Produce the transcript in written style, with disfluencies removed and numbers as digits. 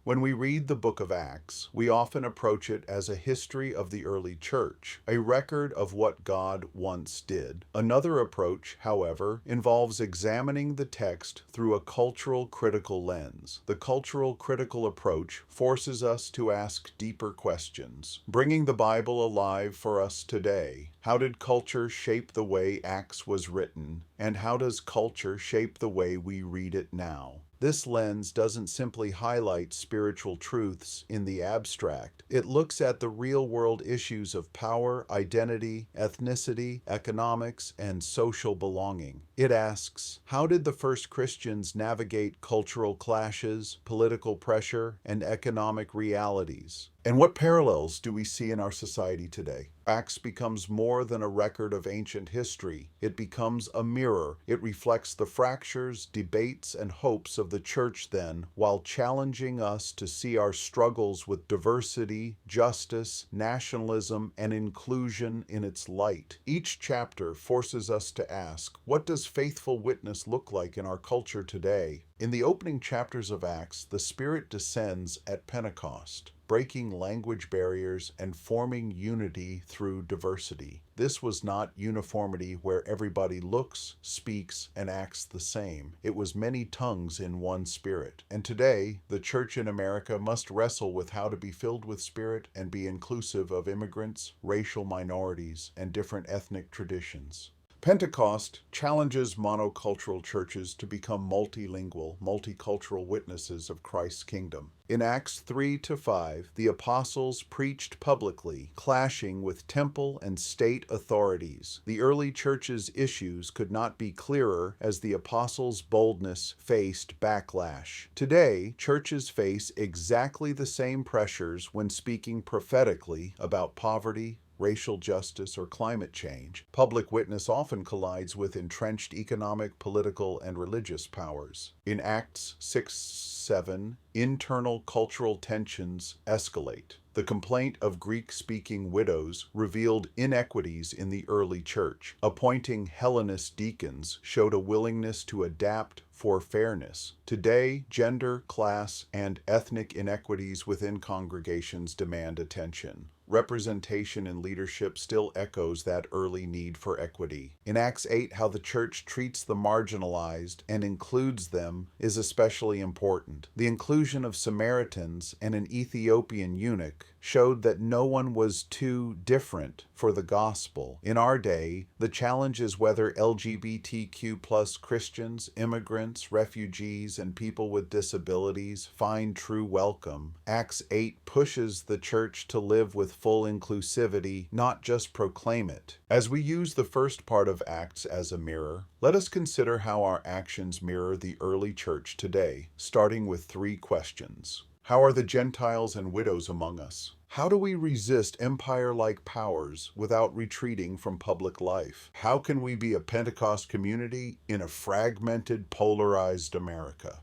When we read the book of Acts, we often approach it as a history of the early church, a record of what God once did. Another approach, however, involves examining the text through a cultural critical lens. The cultural critical approach forces us to ask deeper questions, bringing the Bible alive for us today. How did culture shape the way Acts was written, and how does culture shape the way we read it now? This lens doesn't simply highlight spiritual truths in the abstract. It looks at the real-world issues of power, identity, ethnicity, economics, and social belonging. It asks, how did the first Christians navigate cultural clashes, political pressure, and economic realities? And what parallels do we see in our society today? Acts becomes more than a record of ancient history. It becomes a mirror. It reflects the fractures, debates, and hopes of the church then, while challenging us to see our struggles with diversity, justice, nationalism, and inclusion in its light. Each chapter forces us to ask, what does faithful witness look like in our culture today? In the opening chapters of Acts, the Spirit descends at Pentecost, breaking language barriers and forming unity through diversity. This was not uniformity where everybody looks, speaks, and acts the same. It was many tongues in one Spirit. And today, the church in America must wrestle with how to be filled with Spirit and be inclusive of immigrants, racial minorities, and different ethnic traditions. Pentecost challenges monocultural churches to become multilingual, multicultural witnesses of Christ's kingdom. In Acts 3-5, the apostles preached publicly, clashing with temple and state authorities. The early church's issues could not be clearer as the apostles' boldness faced backlash. Today, churches face exactly the same pressures when speaking prophetically about poverty, racial justice, or climate change. Public witness often collides with entrenched economic, political, and religious powers. In Acts 6-7, internal cultural tensions escalate. The complaint of Greek-speaking widows revealed inequities in the early church. Appointing Hellenist deacons showed a willingness to adapt for fairness. Today, gender, class, and ethnic inequities within congregations demand attention. Representation in leadership still echoes that early need for equity. In Acts 8, how the church treats the marginalized and includes them is especially important. The inclusion of Samaritans and an Ethiopian eunuch showed that no one was too different for the gospel. In our day, the challenge is whether LGBTQ+ Christians, immigrants, refugees, and people with disabilities find true welcome. Acts 8 pushes the church to live with full inclusivity, not just proclaim it. As we use the first part of Acts as a mirror, let us consider how our actions mirror the early church today, starting with 3 questions. How are the Gentiles and widows among us? How do we resist empire-like powers without retreating from public life? How can we be a Pentecost community in a fragmented, polarized America?